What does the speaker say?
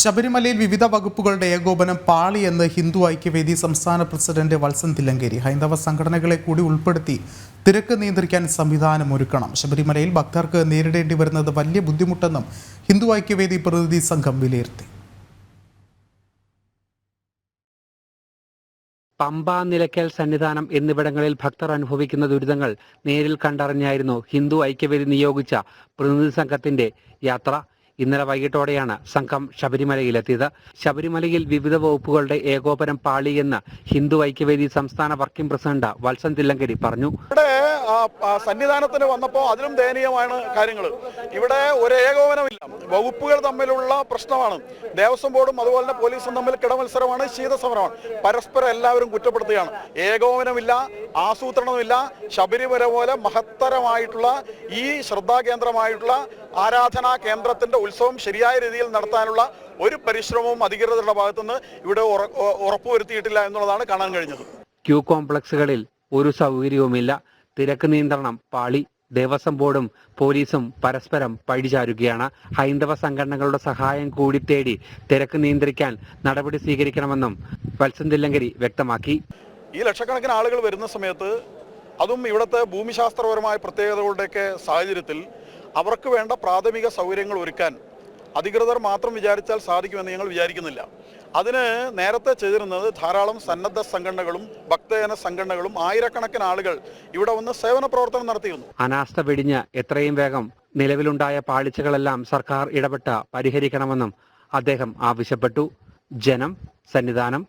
ശബരിമലയിൽ വിവിധ വകുപ്പുകളുടെ ഏകോപനം പാളിയെന്ന് ഹിന്ദു ഐക്യവേദി സംസ്ഥാന പ്രസിഡന്റ് വത്സൻ തില്ലങ്കേരി. ഹൈന്ദവ സംഘടനകളെ കൂടി ഉൾപ്പെടുത്തി തിരക്ക് നിയന്ത്രിക്കാൻ സംവിധാനം ഒരുക്കണം. ശബരിമലയിൽ ഭക്തർക്ക് നേരിടേണ്ടി വരുന്നത് വലിയ ബുദ്ധിമുട്ടെന്നും ഹിന്ദു ഐക്യവേദി പ്രതിനിധി സംഘം വിലയിരുത്തി. പമ്പ, നിലയ്ക്കൽ, സന്നിധാനം എന്നിവിടങ്ങളിൽ ഭക്തർ അനുഭവിക്കുന്ന ദുരിതങ്ങൾ നേരിൽ കണ്ടറിഞ്ഞായിരുന്നു ഹിന്ദു ഐക്യവേദി നിയോഗിച്ച പ്രതിനിധി സംഘത്തിന്റെ യാത്ര. ഇന്നലെ വൈകിട്ടോടെയാണ് സംഘം ശബരിമലയിലെത്തിയത്. ശബരിമലയിൽ വിവിധ വകുപ്പുകളുടെ ഏകോപനം പാളിയെന്ന് ഹിന്ദു ഐക്യവേദി സംസ്ഥാന വർക്കിംഗ് പ്രസിഡന്റ് വത്സൻ തില്ലങ്കേരി പറഞ്ഞു. ഇവിടെ സന്നിധാനത്തിന് വന്നപ്പോൾ അതിലും ദയനീയമാണ് കാര്യങ്ങൾ. ഇവിടെ ഒരു ഏകോപനമില്ല, വകുപ്പുകൾ തമ്മിലുള്ള പ്രശ്നമാണ്. ദേവസ്വം ബോർഡും അതുപോലെ തന്നെ പോലീസും തമ്മിൽ കിടമത്സരമാണ്, ശീതസമരമാണ്. പരസ്പരം എല്ലാവരും കുറ്റപ്പെടുത്തുകയാണ്. ഏകോപനമില്ല, ആസൂത്രണമില്ല. ശബരിമല പോലെ മഹത്തരമായിട്ടുള്ള ഈ ശ്രദ്ധാകേന്ദ്രമായിട്ടുള്ള ആരാധനാ കേന്ദ്രത്തിന്റെ ഉത്സവം ശരിയായ രീതിയിൽ നടത്താനുള്ള ഒരു പരിശ്രമവും അധികൃതരുടെ ഭാഗത്തുനിന്ന് ഇവിടെ ഉറപ്പുവരുത്തിയിട്ടില്ല എന്നുള്ളതാണ് കാണാൻ കഴിഞ്ഞത്. ക്യൂ കോംപ്ലക്സുകളിൽ ഒരു സൗകര്യവുമില്ല. തിരക്ക് നിയന്ത്രണം പാളി. ദേവസ്വം ബോർഡും പോലീസും പരസ്പരം പഴിചാരുകയാണ്. ഹൈന്ദവ സംഘടനകളുടെ സഹായം കൂടി തേടി തിരക്ക് നിയന്ത്രിക്കാൻ നടപടി സ്വീകരിക്കണമെന്നും വത്സൻ തില്ലങ്കേരി വ്യക്തമാക്കി. ഈ ലക്ഷക്കണക്കിന് ആളുകൾ വരുന്ന സമയത്ത്, അതും ഇവിടുത്തെ ഭൂമിശാസ്ത്രപരമായ പ്രത്യേകതകളുടെയൊക്കെ സാഹചര്യത്തിൽ അവർക്ക് വേണ്ട പ്രാഥമിക സൗകര്യങ്ങൾ ഒരുക്കാൻ അധികൃതർ മാത്രം വിചാരിച്ചാൽ സാധിക്കുമെന്ന് ഞങ്ങൾ വിചാരിക്കുന്നില്ല. അതിന് നേരത്തെ ചെയ്തിരുന്നത് ധാരാളം സന്നദ്ധ സംഘടനകളും ഭക്തജന സംഘടനകളും ആയിരക്കണക്കിന് ആളുകൾ ഇവിടെ വന്ന് സേവന പ്രവർത്തനം നടത്തിയിരുന്നു. അനാസ്ഥ വെടിഞ്ഞ് എത്രയും വേഗം നിലവിലുണ്ടായ പാളിച്ചകളെല്ലാം സർക്കാർ ഇടപെട്ട് പരിഹരിക്കണമെന്നും അദ്ദേഹം ആവശ്യപ്പെട്ടു. ജനം, സന്നിധാനം.